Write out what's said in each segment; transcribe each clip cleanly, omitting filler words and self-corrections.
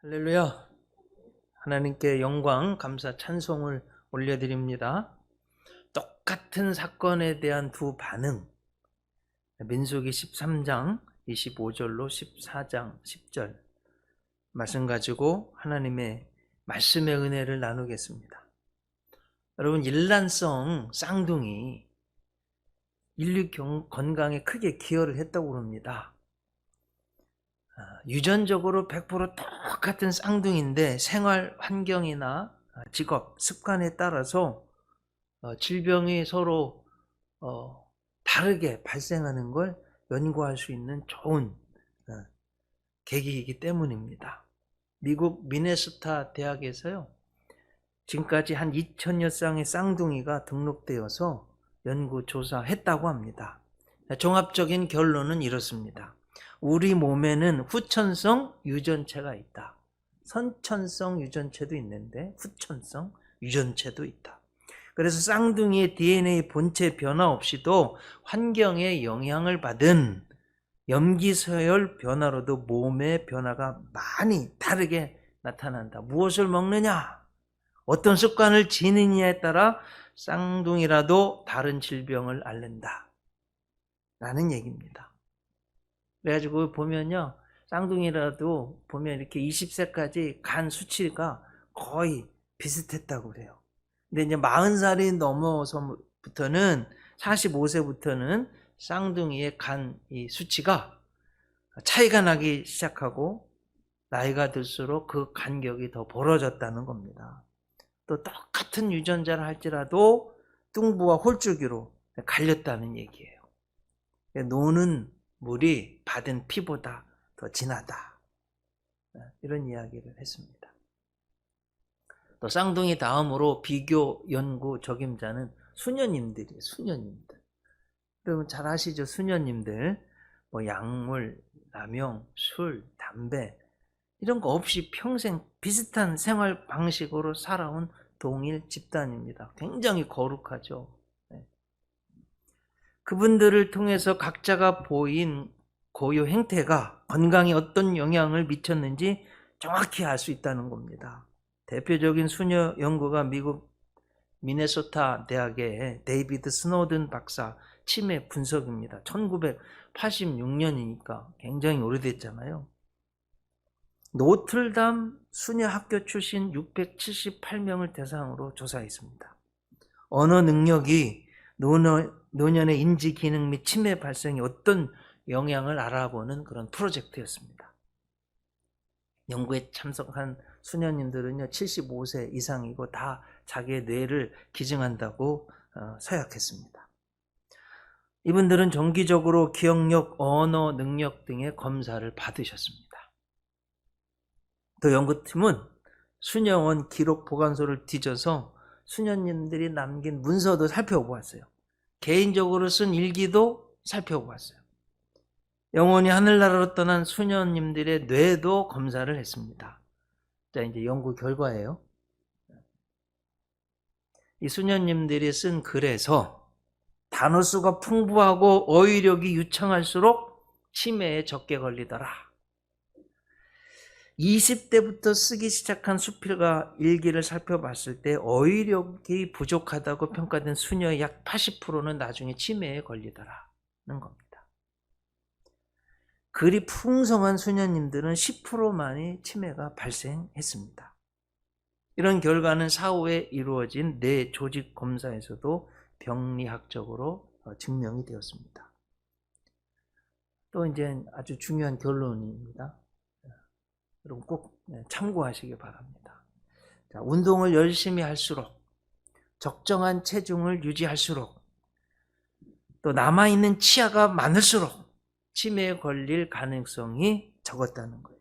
할렐루야. 하나님께 영광, 감사, 찬송을 올려드립니다. 똑같은 사건에 대한 두 반응. 민수기 13장 25절로 14장 10절 말씀 가지고 하나님의 말씀의 은혜를 나누겠습니다. 여러분, 일란성 쌍둥이 인류 건강에 크게 기여를 했다고 그럽니다. 유전적으로 100% 똑같은 쌍둥이인데 생활 환경이나 직업, 습관에 따라서 질병이 서로 다르게 발생하는 걸 연구할 수 있는 좋은 계기이기 때문입니다. 미국 미네소타 대학에서요, 지금까지 한 2000여 쌍의 쌍둥이가 등록되어서 연구 조사했다고 합니다. 종합적인 결론은 이렇습니다. 우리 몸에는 후천성 유전체가 있다. 선천성 유전체도 있는데 후천성 유전체도 있다. 그래서 쌍둥이의 DNA 본체 변화 없이도 환경의 영향을 받은 염기서열 변화로도 몸의 변화가 많이 다르게 나타난다. 무엇을 먹느냐, 어떤 습관을 지니냐에 따라 쌍둥이라도 다른 질병을 앓는다 라는 얘기입니다. 그래가지고 보면요, 쌍둥이라도 보면 이렇게 20세까지 간 수치가 거의 비슷했다고 그래요. 근데 이제 40살이 넘어서부터는, 45세부터는 쌍둥이의 간 이 수치가 차이가 나기 시작하고 나이가 들수록 그 간격이 더 벌어졌다는 겁니다. 또 똑같은 유전자를 할지라도 뚱부와 홀쭉이로 갈렸다는 얘기예요. 노는 물이 받은 피보다 더 진하다, 이런 이야기를 했습니다. 또 쌍둥이 다음으로 비교 연구 적임자는 수녀님들이에요. 수녀님들. 여러분 잘 아시죠? 수녀님들 약물, 남용, 술, 담배 이런 거 없이 평생 비슷한 생활 방식으로 살아온 동일 집단입니다. 굉장히 거룩하죠. 그분들을 통해서 각자가 보인 고유 행태가 건강에 어떤 영향을 미쳤는지 정확히 알 수 있다는 겁니다. 대표적인 수녀 연구가 미국 미네소타 대학의 데이비드 스노든 박사 치매 분석입니다. 1986년이니까 굉장히 오래됐잖아요. 노틀담 수녀 학교 출신 678명을 대상으로 조사했습니다. 언어 능력이 노년의 인지 기능 및 치매 발생에 어떤 영향을 알아보는 그런 프로젝트였습니다. 연구에 참석한 수녀님들은요, 75세 이상이고 다 자기의 뇌를 기증한다고 서약했습니다. 이분들은 정기적으로 기억력, 언어 능력 등의 검사를 받으셨습니다. 또 연구팀은 수녀원 기록 보관소를 뒤져서 수녀님들이 남긴 문서도 살펴보았어요. 개인적으로 쓴 일기도 살펴보았어요. 영원히 하늘나라로 떠난 수녀님들의 뇌도 검사를 했습니다. 자, 이제 연구 결과예요. 이 수녀님들이 쓴 글에서 단어 수가 풍부하고 어휘력이 유창할수록 치매에 적게 걸리더라. 20대부터 쓰기 시작한 수필가 일기를 살펴봤을 때 어휘력이 부족하다고 평가된 수녀의 약 80%는 나중에 치매에 걸리더라는 겁니다. 글이 풍성한 수녀님들은 10%만이 치매가 발생했습니다. 이런 결과는 사후에 이루어진 뇌 조직 검사에서도 병리학적으로 증명이 되었습니다. 또 이제 아주 중요한 결론입니다. 여러분 꼭 참고하시기 바랍니다. 자, 운동을 열심히 할수록, 적정한 체중을 유지할수록, 또 남아있는 치아가 많을수록 치매에 걸릴 가능성이 적었다는 거예요.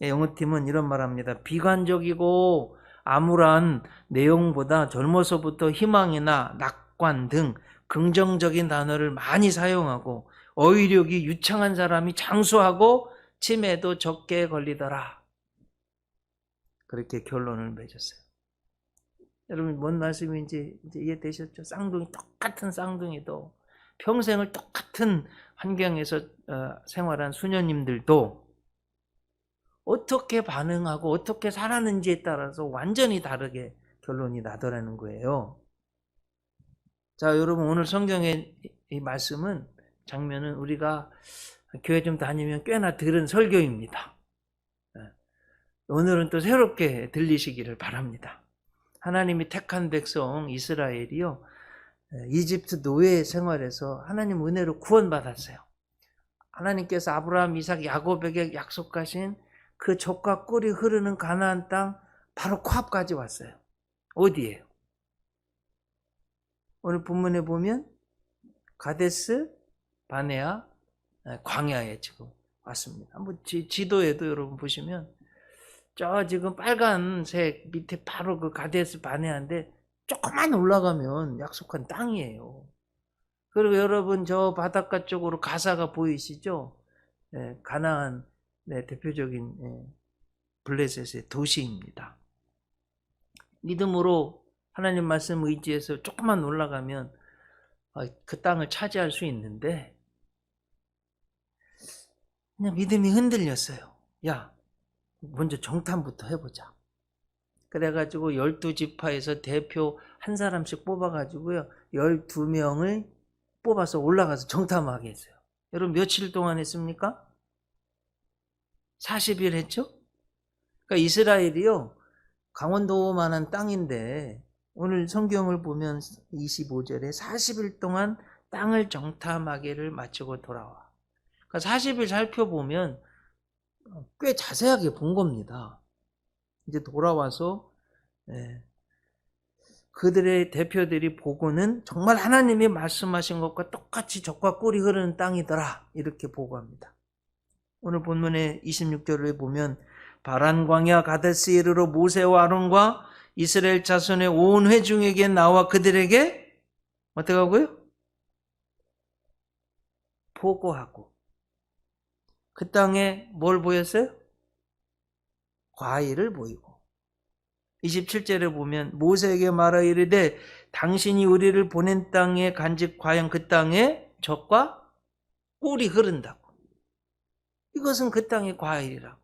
연구팀은 이런 말합니다. 비관적이고 암울한 내용보다 젊어서부터 희망이나 낙관 등 긍정적인 단어를 많이 사용하고 어휘력이 유창한 사람이 장수하고 치매도 적게 걸리더라. 그렇게 결론을 맺었어요. 여러분 뭔 말씀인지 이제 이해되셨죠? 똑같은 쌍둥이도 평생을 똑같은 환경에서 생활한 수녀님들도 어떻게 반응하고 어떻게 살았는지에 따라서 완전히 다르게 결론이 나더라는 거예요. 자, 여러분, 오늘 성경의 이 말씀은, 장면은 우리가 교회 좀 다니면 꽤나 들은 설교입니다. 오늘은 또 새롭게 들리시기를 바랍니다. 하나님이 택한 백성 이스라엘이요, 이집트 노예 생활에서 하나님 은혜로 구원받았어요. 하나님께서 아브라함, 이삭, 야곱에게 약속하신 그 젖과 꿀이 흐르는 가나안 땅, 바로 코앞까지 왔어요. 어디예요? 오늘 본문에 보면 가데스 바네아 광야에 지금 왔습니다. 한번 지도에도 여러분 보시면 저 지금 빨간색 밑에 바로 그 가데스 바네아인데 조금만 올라가면 약속한 땅이에요. 그리고 여러분 저 바닷가 쪽으로 가사가 보이시죠? 가나안 대표적인 블레셋의 도시입니다. 믿음으로 하나님 말씀 의지해서 조금만 올라가면 그 땅을 차지할 수 있는데, 그냥 믿음이 흔들렸어요. 야, 먼저 정탐부터 해보자. 그래가지고 12지파에서 대표 한 사람씩 뽑아가지고요, 12명을 뽑아서 올라가서 정탐하게 했어요. 여러분 며칠 동안 했습니까? 40일 했죠? 그러니까 이스라엘이요, 강원도만한 땅인데 오늘 성경을 보면 25절에 40일 동안 땅을 정탐하기를 마치고 돌아와. 그러니까 40일 살펴보면 꽤 자세하게 본 겁니다. 이제 돌아와서 그들의 대표들이 보고는 정말 하나님이 말씀하신 것과 똑같이 젖과 꿀이 흐르는 땅이더라, 이렇게 보고합니다. 오늘 본문의 26절을 보면 바란 광야 가데스에 이르러 모세와 아론과 이스라엘 자손의 온 회중에게 나와 그들에게 어떻게 하고요? 보고하고. 그 땅에 뭘 보였어요? 과일을 보이고. 27절에 보면 모세에게 말하 이르되 당신이 우리를 보낸 땅에 간직 과연 그 땅에 젖과 꿀이 흐른다고. 이것은 그 땅의 과일이라고.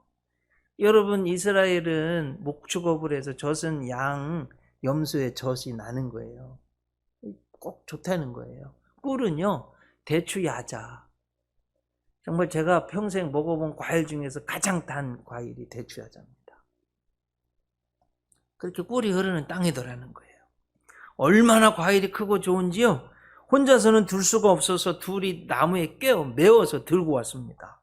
여러분, 이스라엘은 목축업을 해서 젖은 양, 염소의 젖이 나는 거예요. 꼭 좋다는 거예요. 꿀은요, 대추 야자. 정말 제가 평생 먹어본 과일 중에서 가장 단 과일이 대추 야자입니다. 그렇게 꿀이 흐르는 땅이더라는 거예요. 얼마나 과일이 크고 좋은지요, 혼자서는 둘 수가 없어서 둘이 나무에 꿰어 메워서 들고 왔습니다.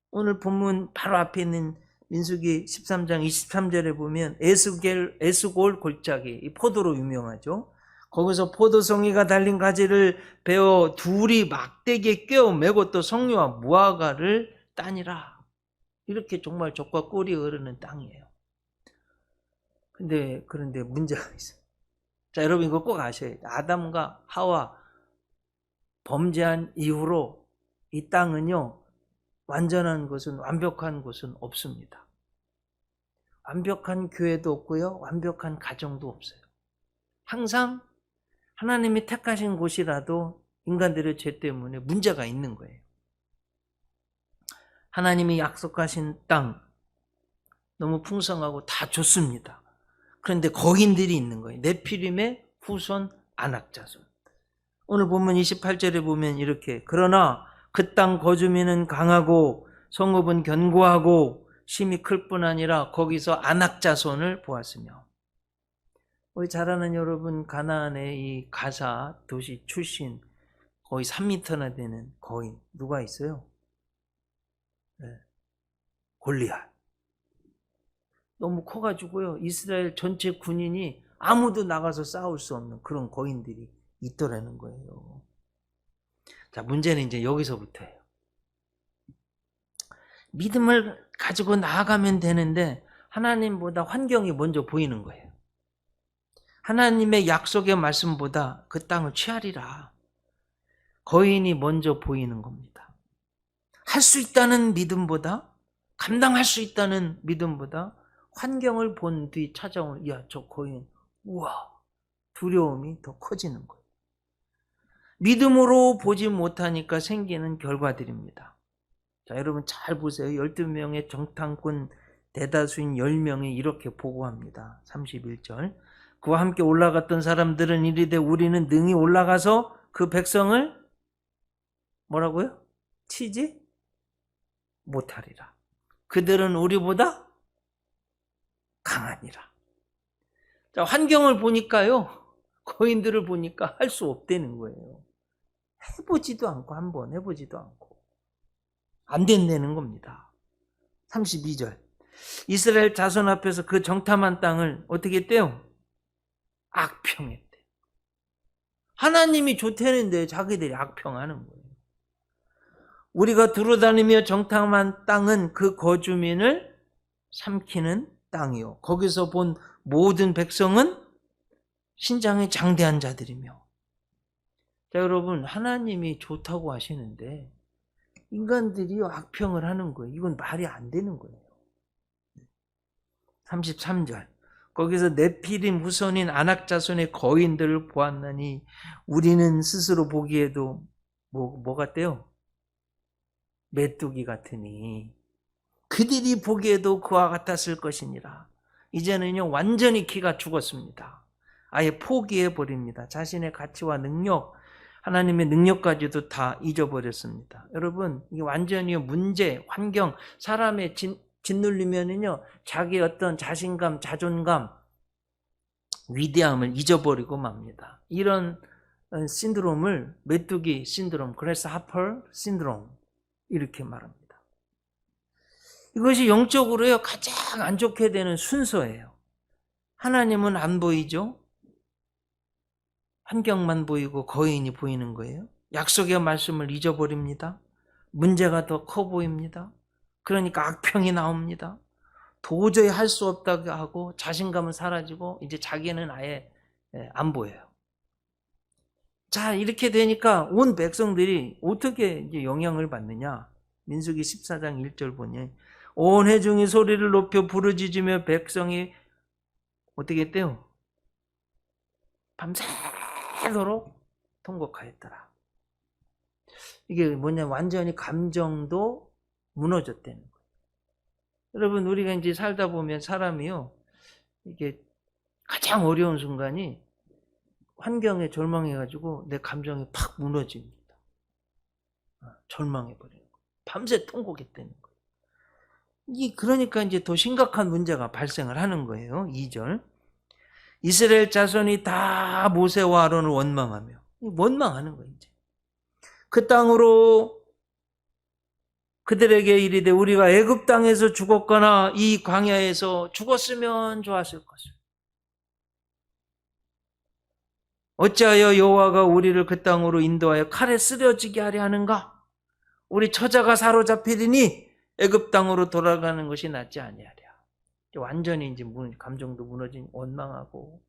오늘 본문 바로 앞에 있는 민수기 13장 23절에 보면 에스골 골짜기, 이 포도로 유명하죠. 거기서 포도송이가 달린 가지를 베어 둘이 막대기에 꿰어 메고 또 석류와 무화과를 따니라. 이렇게 정말 젖과 꿀이 흐르는 땅이에요. 그런데 문제가 있어요. 자, 여러분 이거 꼭 아셔야 돼요. 아담과 하와 범죄한 이후로 이 땅은요, 완전한 것은, 완벽한 것은 없습니다. 완벽한 교회도 없고요, 완벽한 가정도 없어요. 항상 하나님이 택하신 곳이라도 인간들의 죄 때문에 문제가 있는 거예요. 하나님이 약속하신 땅 너무 풍성하고 다 좋습니다. 그런데 거인들이 있는 거예요. 네피림의 후손 아낙자손. 오늘 본문 28절에 보면 이렇게, 그러나 그 땅 거주민은 강하고 성읍은 견고하고 심이 클 뿐 아니라 거기서 아낙자손을 보았으며. 우리 잘 아는 여러분, 가나안의 이 가사 도시 출신 거의 3m나 되는 거인 누가 있어요? 골리앗. 너무 커가지고요, 이스라엘 전체 군인이 아무도 나가서 싸울 수 없는 그런 거인들이 있더라는 거예요. 자, 문제는 이제 여기서부터예요. 믿음을 가지고 나아가면 되는데 하나님보다 환경이 먼저 보이는 거예요. 하나님의 약속의 말씀보다 그 땅을 취하리라. 거인이 먼저 보이는 겁니다. 할 수 있다는 믿음보다, 감당할 수 있다는 믿음보다 환경을 본 뒤 찾아온, 야, 저 거인, 우와, 두려움이 더 커지는 거예요. 믿음으로 보지 못하니까 생기는 결과들입니다. 자, 여러분 잘 보세요. 12명의 정탐꾼 대다수인 10명이 이렇게 보고합니다. 31절. 그와 함께 올라갔던 사람들은 이르되 우리는 능히 올라가서 그 백성을 뭐라고요? 치지 못하리라. 그들은 우리보다 강하니라. 자, 환경을 보니까요. 거인들을 보니까 할 수 없다는 거예요. 해보지도 않고 한번 해보지도 않고 안 된다는 겁니다. 32절. 이스라엘 자손 앞에서 그 정탐한 땅을 어떻게 했대요? 악평했대. 하나님이 좋다는데 자기들이 악평하는 거예요. 우리가 두루다니며 정탐한 땅은 그 거주민을 삼키는 땅이요. 거기서 본 모든 백성은 신장이 장대한 자들이며. 자, 여러분, 하나님이 좋다고 하시는데 인간들이 악평을 하는 거예요. 이건 말이 안 되는 거예요. 33절. 거기서 네피림 후손인 아낙 자손의 거인들을 보았나니 우리는 스스로 보기에도 뭐 같대요? 메뚜기 같으니 그들이 보기에도 그와 같았을 것이니라. 이제는요 완전히 기가 죽었습니다. 아예 포기해 버립니다. 자신의 가치와 능력, 하나님의 능력까지도 다 잊어버렸습니다. 여러분, 이게 완전히 문제, 환경, 사람의 짓눌리면은요 자기 어떤 자신감, 자존감, 위대함을 잊어버리고 맙니다. 이런 신드롬을 메뚜기 신드롬, 그래스하퍼 신드롬 이렇게 말합니다. 이것이 영적으로요 가장 안 좋게 되는 순서예요. 하나님은 안 보이죠? 환경만 보이고 거인이 보이는 거예요. 약속의 말씀을 잊어버립니다. 문제가 더 커 보입니다. 그러니까 악평이 나옵니다. 도저히 할 수 없다고 하고 자신감은 사라지고 이제 자기는 아예 안 보여요. 자, 이렇게 되니까 온 백성들이 어떻게 이제 영향을 받느냐? 민수기 14장 1절 보니 온 회중이 소리를 높여 부르짖으며 백성이 어떻게 했대요? 밤새도록 통곡하였더라. 이게 뭐냐? 완전히 감정도 무너졌다는 거예요. 여러분, 우리가 이제 살다 보면 사람이요, 이게 가장 어려운 순간이 환경에 절망해가지고 내 감정이 팍 무너집니다. 절망해버리는 거예요. 밤새 통곡했다는 거예요. 그러니까 이제 더 심각한 문제가 발생을 하는 거예요. 2절. 이스라엘 자손이 다 모세와 아론을 원망하며, 원망하는 거예요, 이제. 그 땅으로 그들에게 이르되 우리가 애굽 땅에서 죽었거나 이 광야에서 죽었으면 좋았을 것을. 어찌하여 여호와가 우리를 그 땅으로 인도하여 칼에 쓰러지게 하려 하는가? 우리 처자가 사로잡히리니 애굽 땅으로 돌아가는 것이 낫지 아니하랴. 완전히 이제 감정도 무너진, 원망하고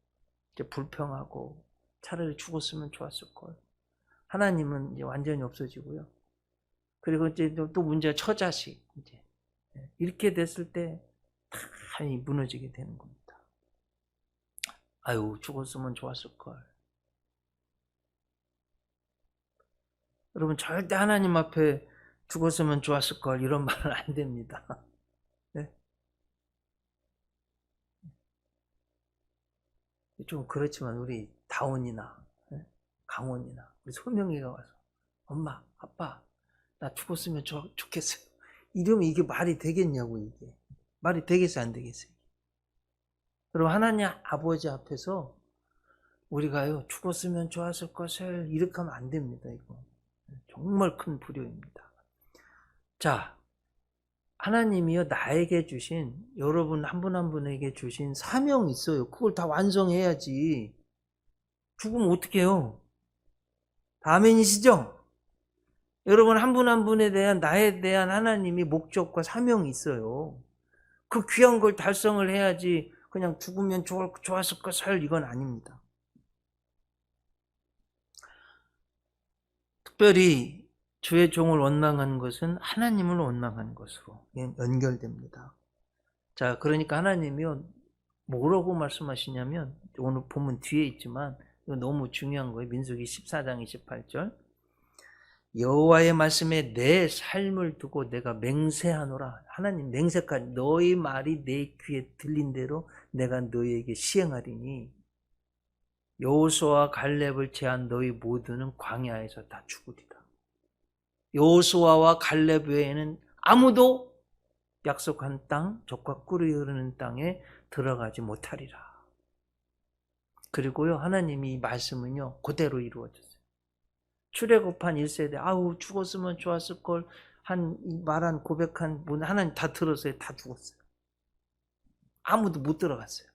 이제 불평하고 차라리 죽었으면 좋았을 걸. 하나님은 이제 완전히 없어지고요. 그리고 이제 또 문제가 처자식 이제 이렇게 됐을 때 다 무너지게 되는 겁니다. 아유, 죽었으면 좋았을 걸. 여러분, 절대 하나님 앞에 죽었으면 좋았을 걸 이런 말은 안 됩니다. 네? 좀 그렇지만 우리 다원이나 강원이나 우리 소명이가 와서 엄마, 아빠, 나 죽었으면 좋겠어요. 이러면 이게 말이 되겠냐고, 이게. 말이 되겠어요, 안 되겠어요? 여러분, 하나님 아버지 앞에서 우리가요, 죽었으면 좋았을 것을 이렇게 하면 안 됩니다, 이거. 정말 큰 불효입니다. 자, 하나님이요, 나에게 주신, 여러분 한 분 한 분에게 주신 사명이 있어요. 그걸 다 완성해야지. 죽으면 어떡해요? 아멘이시죠? 여러분 한 분 한 분에 대한 나에 대한 하나님이 목적과 사명이 있어요. 그 귀한 걸 달성을 해야지 그냥 죽으면 좋았을 것을 이건 아닙니다. 특별히 주의 종을 원망하는 것은 하나님을 원망하는 것으로 연결됩니다. 자, 그러니까 하나님이요 뭐라고 말씀하시냐면 오늘 본문 뒤에 있지만 이거 너무 중요한 거예요. 민수기 14장 28절. 여호와의 말씀에 내 삶을 두고 내가 맹세하노라. 하나님 맹세까지 너희 말이 내 귀에 들린 대로 내가 너희에게 시행하리니 여호수아와 갈렙을 제한 너희 모두는 광야에서 다 죽으리라. 여호수아와 갈렙 외에는 아무도 약속한 땅, 젖과 꿀이 흐르는 땅에 들어가지 못하리라. 그리고요, 하나님이 이 말씀은요 그대로 이루어졌어요. 출애굽한 1세대 아우 죽었으면 좋았을걸 한 말한 고백한 분 하나님 다 들었어요. 다 죽었어요. 아무도 못 들어갔어요.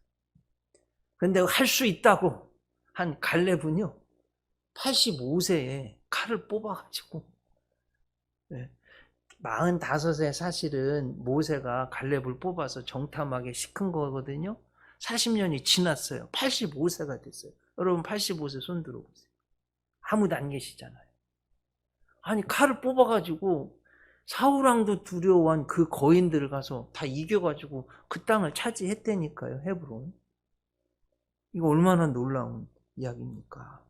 근데 할 수 있다고 한 갈렙은요 85세에 칼을 뽑아가지고 45세 사실은 모세가 갈렙을 뽑아서 정탐하게 시킨 거거든요. 40년이 지났어요. 85세가 됐어요. 여러분 85세 손 들어보세요. 아무도 안 계시잖아요. 아니 칼을 뽑아가지고 사울왕도 두려워한 그 거인들을 가서 다 이겨가지고 그 땅을 차지했다니까요. 헤브론. 이거 얼마나 놀라운 이야기입니까?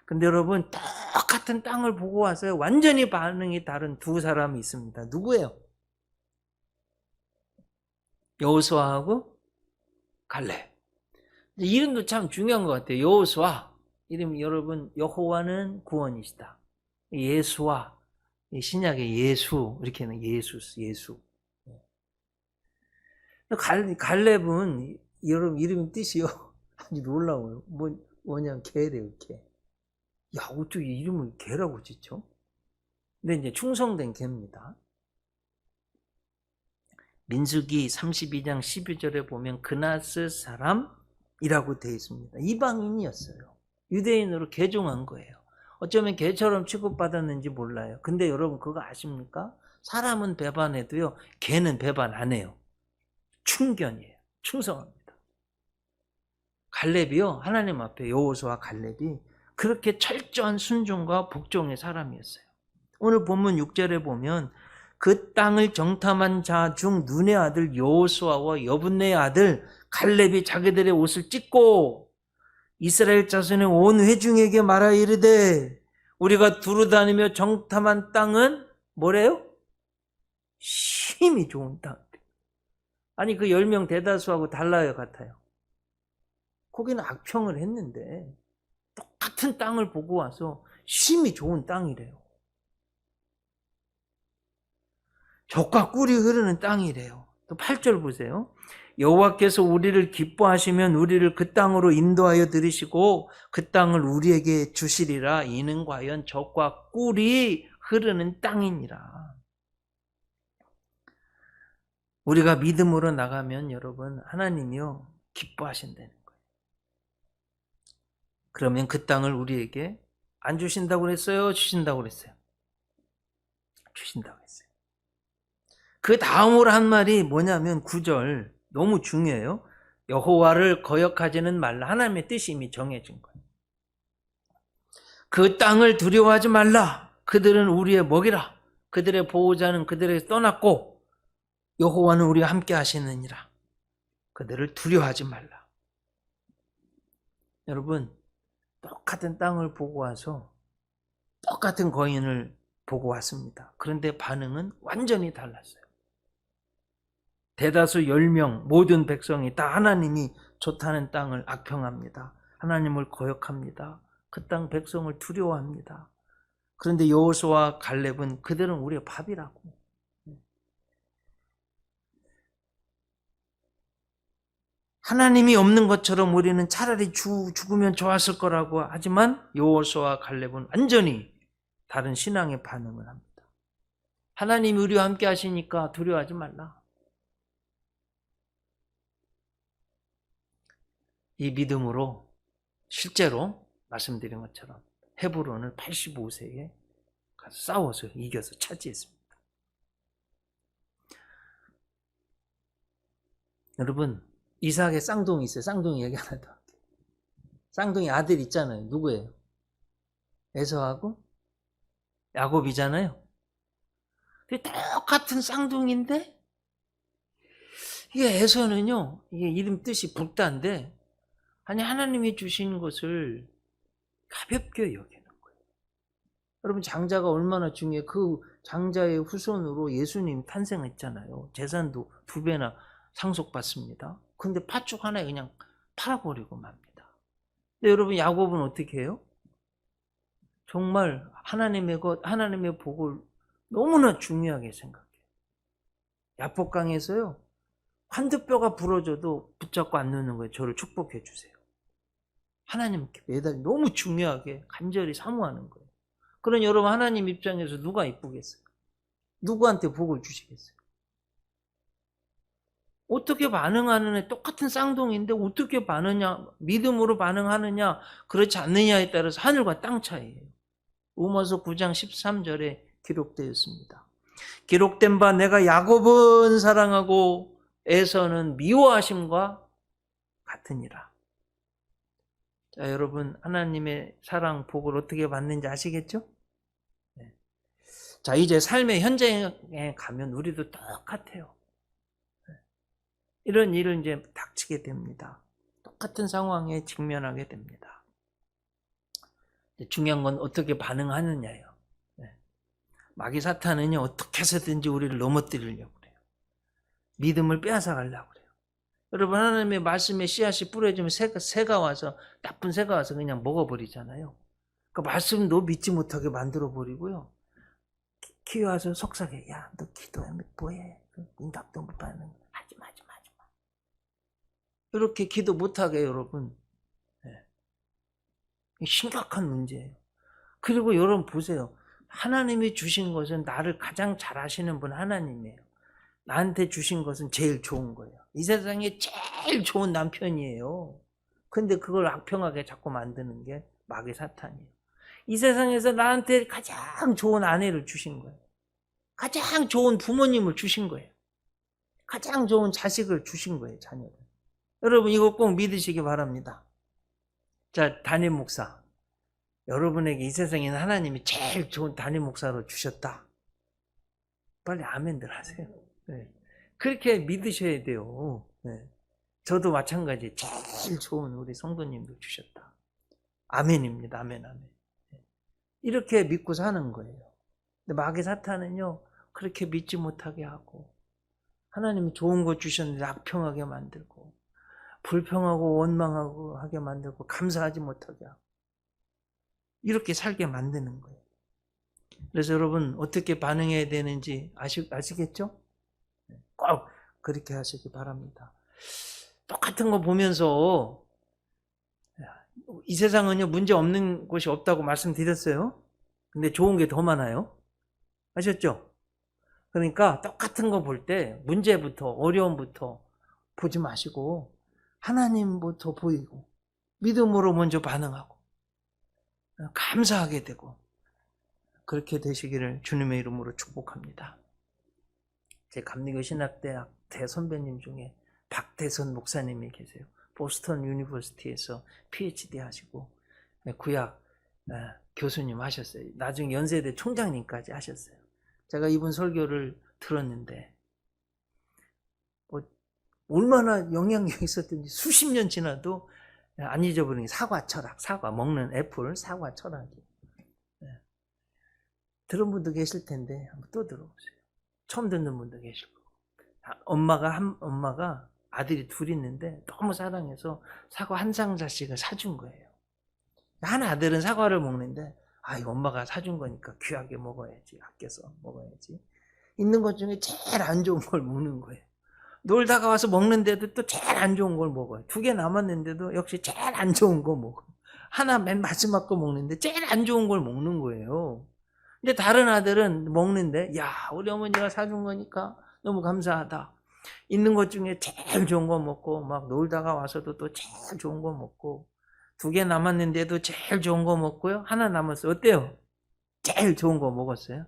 근데 여러분 똑같은 땅을 보고 와서요 완전히 반응이 다른 두 사람이 있습니다. 누구예요? 여호수아하고 갈렙. 이름도 참 중요한 것 같아요. 여호수아 이름이 여러분 여호와는 구원이시다. 예수와 신약의 예수 이렇게는 예수. 갈렙은 여러분 이름 뜻이요 아주 놀라워요. 뭐냐면 개래요 개. 야 어떻게 이름을 개라고 짓죠? 근데 이제 충성된 개입니다. 민수기 32장 12절에 보면 그나스 사람이라고 되어 있습니다. 이방인이었어요. 유대인으로 개종한 거예요. 어쩌면 개처럼 취급받았는지 몰라요. 근데 여러분 그거 아십니까? 사람은 배반해도요 개는 배반 안 해요. 충견이에요. 충성합니다. 갈렙이요 하나님 앞에 여호수아 갈렙이 그렇게 철저한 순종과 복종의 사람이었어요. 오늘 본문 6절에 보면 그 땅을 정탐한 자 중 눈의 아들 여호수아와 여분네의 아들 갈렙이 자기들의 옷을 찢고 이스라엘 자손의 온 회중에게 말하여 이르되 우리가 두루다니며 정탐한 땅은 뭐래요? 심히 좋은 땅. 아니 그 10명 대다수하고 달라요 같아요. 거기는 악평을 했는데 똑같은 땅을 보고 와서 심히 좋은 땅이래요. 젖과 꿀이 흐르는 땅이래요. 또 8절 보세요. 여호와께서 우리를 기뻐하시면 우리를 그 땅으로 인도하여 들이시고 그 땅을 우리에게 주시리라. 이는 과연 젖과 꿀이 흐르는 땅이니라. 우리가 믿음으로 나가면 여러분 하나님이요 기뻐하신다는 거예요. 그러면 그 땅을 우리에게 안 주신다고 그랬어요? 주신다고 그랬어요? 주신다고 했어요. 그 다음으로 한 말이 뭐냐면 9절 너무 중요해요. 여호와를 거역하지는 말라. 하나님의 뜻이 이미 정해진 거예요. 그 땅을 두려워하지 말라. 그들은 우리의 먹이라. 그들의 보호자는 그들에게 떠났고 여호와는 우리와 함께 하시느니라. 그들을 두려워하지 말라. 여러분 똑같은 땅을 보고 와서 똑같은 거인을 보고 왔습니다. 그런데 반응은 완전히 달랐어요. 대다수 10명 모든 백성이 다 하나님이 좋다는 땅을 악평합니다. 하나님을 거역합니다. 그 땅 백성을 두려워합니다. 그런데 여호수아와 갈렙은 그들은 우리의 밥이라고. 하나님이 없는 것처럼 우리는 차라리 죽으면 좋았을 거라고 하지만 여호수아와 갈렙은 완전히 다른 신앙의 반응을 합니다. 하나님이 우리와 함께 하시니까 두려워하지 말라. 이 믿음으로 실제로 말씀드린 것처럼 헤브론을 85세에 가서 싸워서 이겨서 차지했습니다. 여러분 이삭의 쌍둥이 있어요. 쌍둥이 얘기 하나 더 할게요. 쌍둥이 아들 있잖아요. 누구예요? 에서하고 야곱이잖아요. 똑같은 쌍둥이인데 이게 에서는요 이게 이름 뜻이 북다인데 아니 하나님이 주신 것을 가볍게 여기는 거예요. 여러분 장자가 얼마나 중요해. 그 장자의 후손으로 예수님 탄생했잖아요. 재산도 2배나 상속받습니다. 근데 팥죽 하나에 그냥 팔아버리고 맙니다. 근데 여러분 야곱은 어떻게 해요? 정말 하나님의 복을 너무나 중요하게 생각해요. 야복강에서요. 환두뼈가 부러져도 붙잡고 안 놓는 거예요. 저를 축복해 주세요. 하나님께 매달 너무 중요하게 간절히 사모하는 거예요. 그런 여러분 하나님 입장에서 누가 이쁘겠어요? 누구한테 복을 주시겠어요? 어떻게 반응하는 애 똑같은 쌍둥이인데 어떻게 믿음으로 반응하느냐 그렇지 않느냐에 따라서 하늘과 땅 차이예요. 로마서 9장 13절에 기록되어 있습니다. 기록된 바 내가 야곱은 사랑하고 에서는 미워하심과 같으니라. 자, 여러분 하나님의 사랑 복을 어떻게 받는지 아시겠죠? 네. 자, 이제 삶의 현장에 가면 우리도 똑같아요. 네. 이런 일을 이제 닥치게 됩니다. 똑같은 상황에 직면하게 됩니다. 중요한 건 어떻게 반응하느냐예요. 네. 마귀 사탄은요 어떻게 해서든지 우리를 넘어뜨리려고 그래요. 믿음을 빼앗아 가려고 그래요. 여러분 하나님의 말씀에 씨앗이 뿌려지면 새가 와서 나쁜 새가 와서 그냥 먹어버리잖아요. 그 말씀도 믿지 못하게 만들어버리고요. 키워서 속삭여. 야, 너 기도해 뭐해? 응답도 못 받는 거. 하지마. 이렇게 기도 못하게 여러분. 네. 심각한 문제예요. 그리고 여러분 보세요. 하나님이 주신 것은 나를 가장 잘 아시는 분 하나님이에요. 나한테 주신 것은 제일 좋은 거예요. 이 세상에 제일 좋은 남편이에요. 근데 그걸 악평하게 자꾸 만드는 게 마귀 사탄이에요. 이 세상에서 나한테 가장 좋은 아내를 주신 거예요. 가장 좋은 부모님을 주신 거예요. 가장 좋은 자식을 주신 거예요, 자녀를. 여러분 이거 꼭 믿으시기 바랍니다. 자, 담임 목사. 여러분에게 이 세상에는 하나님이 제일 좋은 담임 목사로 주셨다. 빨리 아멘들 하세요. 네. 그렇게 믿으셔야 돼요. 네. 저도 마찬가지 제일 좋은 우리 성도님들 주셨다. 아멘입니다. 아멘. 네. 이렇게 믿고 사는 거예요. 근데 마귀 사탄은요 그렇게 믿지 못하게 하고 하나님이 좋은 거 주셨는데 악평하게 만들고 불평하고 원망하고 하게 만들고 감사하지 못하게 하고 이렇게 살게 만드는 거예요. 그래서 여러분 어떻게 반응해야 되는지 아시겠죠? 꼭 그렇게 하시기 바랍니다. 똑같은 거 보면서 이 세상은요 문제 없는 곳이 없다고 말씀드렸어요. 근데 좋은 게 더 많아요. 아셨죠? 그러니까 똑같은 거 볼 때 문제부터 어려움부터 보지 마시고 하나님부터 보이고 믿음으로 먼저 반응하고 감사하게 되고 그렇게 되시기를 주님의 이름으로 축복합니다. 제 감리교 신학대학 대선배님 중에 박대선 목사님이 계세요. 보스턴 유니버시티에서 PhD 하시고 구약 교수님 하셨어요. 나중에 연세대 총장님까지 하셨어요. 제가 이분 설교를 들었는데 얼마나 영향력이 있었든지 수십 년 지나도 안 잊어버리는 사과 철학, 사과 먹는 애플, 사과 철학이. 들은 분도 계실 텐데 한번 또 들어보세요. 처음 듣는 분도 계실 거고. 엄마가 아들이 둘 있는데 너무 사랑해서 사과 한 상자씩을 사준 거예요. 한 아들은 사과를 먹는데 이거 엄마가 사준 거니까 귀하게 먹어야지, 아껴서 먹어야지. 있는 것 중에 제일 안 좋은 걸 먹는 거예요. 놀다가 와서 먹는데도 또 제일 안 좋은 걸 먹어요. 2개 남았는데도 역시 제일 안 좋은 거 먹어요. 하나 맨 마지막 거 먹는데 제일 안 좋은 걸 먹는 거예요. 근데 다른 아들은 먹는데 우리 어머니가 사준 거니까 너무 감사하다. 있는 것 중에 제일 좋은 거 먹고 막 놀다가 와서도 또 제일 좋은 거 먹고 2개 남았는데도 제일 좋은 거 먹고요. 하나 남았어요. 어때요? 제일 좋은 거 먹었어요.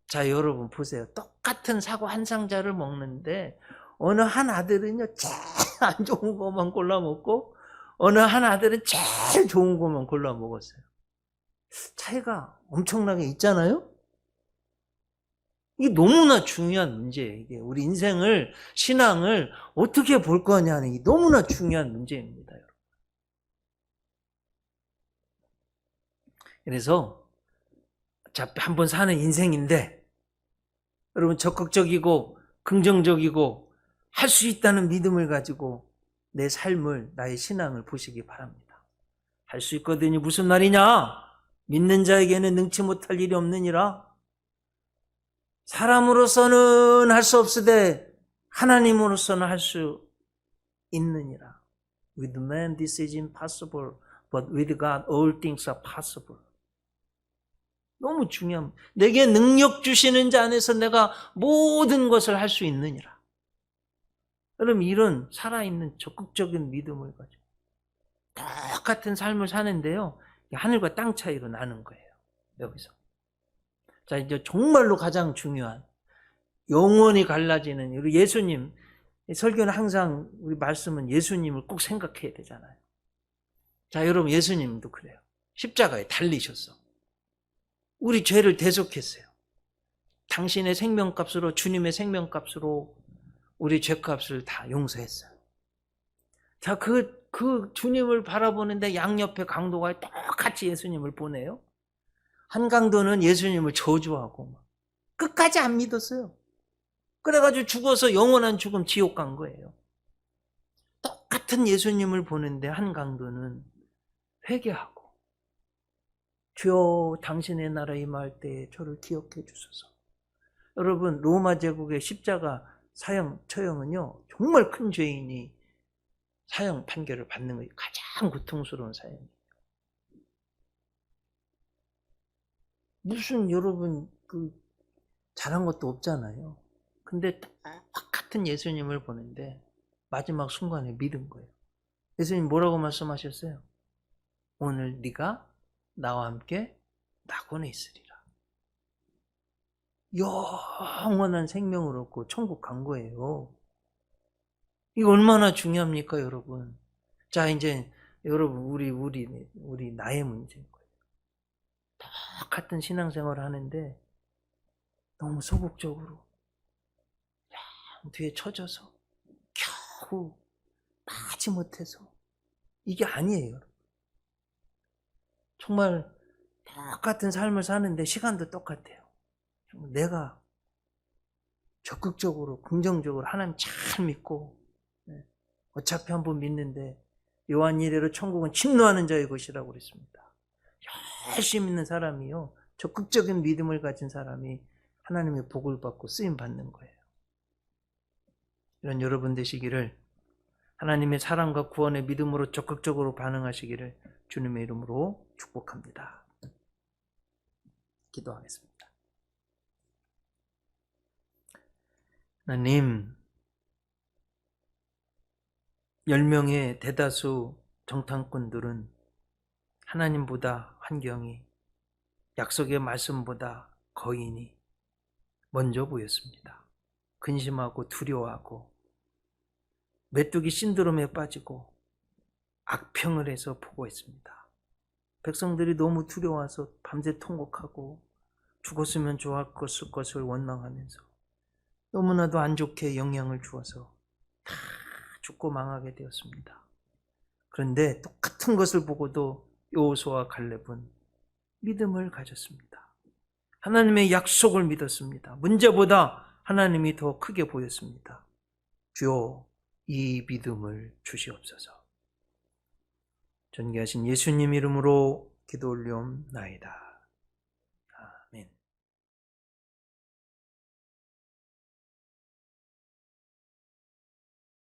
자, 여러분 보세요. 똑같은 사과 한 상자를 먹는데 어느 한 아들은요 제일 안 좋은 것만 골라 먹고 어느 한 아들은 제일 좋은 것만 골라 먹었어요. 차이가 엄청나게 있잖아요. 이게 너무나 중요한 문제예요. 이게 우리 인생을 신앙을 어떻게 볼 거냐는 게 너무나 중요한 문제입니다. 여러분. 그래서 어차피 한 번 사는 인생인데 여러분 적극적이고 긍정적이고 할 수 있다는 믿음을 가지고 내 삶을, 나의 신앙을 보시기 바랍니다. 할 수 있거든요. 무슨 말이냐? 믿는 자에게는 능치 못할 일이 없느니라. 사람으로서는 할 수 없으되 하나님으로서는 할 수 있느니라. With man this is impossible, but with God all things are possible. 너무 중요합니다. 내게 능력 주시는 자 안에서 내가 모든 것을 할 수 있느니라. 여러분 이런 살아있는 적극적인 믿음을 가지고 똑같은 삶을 사는데요. 하늘과 땅 차이로 나는 거예요. 여기서. 자, 이제 정말로 가장 중요한 영원히 갈라지는 우리 예수님, 설교는 항상 우리 말씀은 예수님을 꼭 생각해야 되잖아요. 자, 여러분 예수님도 그래요. 십자가에 달리셨어. 우리 죄를 대속했어요. 당신의 생명값으로, 주님의 생명값으로 우리 죄값을 다 용서했어요. 자, 그 주님을 바라보는데 양옆에 강도가 똑같이 예수님을 보내요. 한 강도는 예수님을 저주하고 끝까지 안 믿었어요. 그래가지고 죽어서 영원한 죽음 지옥 간 거예요. 똑같은 예수님을 보는데 한 강도는 회개하고 주여 당신의 나라 임할 때에 저를 기억해 주소서. 여러분 로마 제국의 십자가 처형은요 정말 큰 죄인이 사형 판결을 받는 것이 가장 고통스러운 사형이에요. 무슨 여러분 잘한 것도 없잖아요. 근데 똑같은 예수님을 보는데 마지막 순간에 믿은 거예요. 예수님 뭐라고 말씀하셨어요? 오늘 네가 나와 함께 낙원에 있으리라. 영원한 생명을 얻고 천국 간 거예요. 이거 얼마나 중요합니까, 여러분? 자, 이제 여러분 우리 나의 문제인 거예요. 똑같은 신앙생활을 하는데 너무 소극적으로 뒤에 처져서 겨우 나지 못해서 이게 아니에요. 정말 똑같은 삶을 사는데 시간도 똑같아요. 내가 적극적으로 긍정적으로 하나님 잘 믿고 어차피 한번 믿는데 요한 이래로 천국은 침노하는 자의 것이라고 그랬습니다. 열심히 믿는 사람이요 적극적인 믿음을 가진 사람이 하나님의 복을 받고 쓰임 받는 거예요. 이런 여러분 되시기를 하나님의 사랑과 구원의 믿음으로 적극적으로 반응하시기를 주님의 이름으로 축복합니다. 기도하겠습니다. 하나님, 10명의 대다수 정탐꾼들은 하나님보다 환경이, 약속의 말씀보다 거인이 먼저 보였습니다. 근심하고 두려워하고 메뚜기 신드롬에 빠지고 악평을 해서 보고했습니다. 백성들이 너무 두려워서 밤새 통곡하고 죽었으면 좋았을 것을 원망하면서 너무나도 안 좋게 영향을 주어서 다 죽고 망하게 되었습니다. 그런데 똑같은 것을 보고도 여호수아와 갈렙은 믿음을 가졌습니다. 하나님의 약속을 믿었습니다. 문제보다 하나님이 더 크게 보였습니다. 주여 이 믿음을 주시옵소서. 존귀하신 예수님 이름으로 기도 올리옵나이다.